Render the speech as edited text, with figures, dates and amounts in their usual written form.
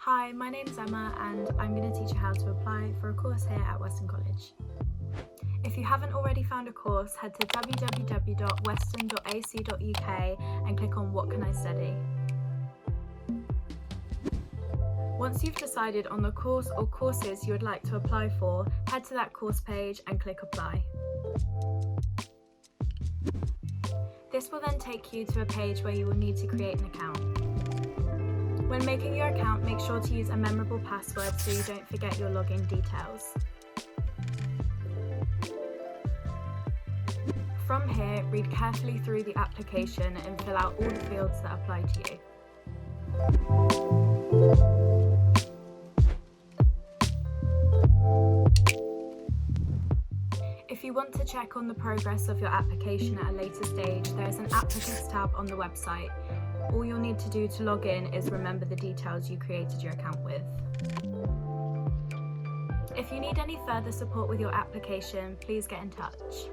Hi, my name's Emma and I'm going to teach you how to apply for a course here at Weston College. If you haven't already found a course, head to www.weston.ac.uk and click on What Can I Study? Once you've decided on the course or courses you would like to apply for, head to that course page and click Apply. This will then take you to a page where you will need to create an account. When making your account, make sure to use a memorable password so you don't forget your login details. From here, read carefully through the application and fill out all the fields that apply to you. If you want to check on the progress of your application at a later stage, there is an Applicants tab on the website. All you'll need to do to log in is remember the details you created your account with. If you need any further support with your application, please get in touch.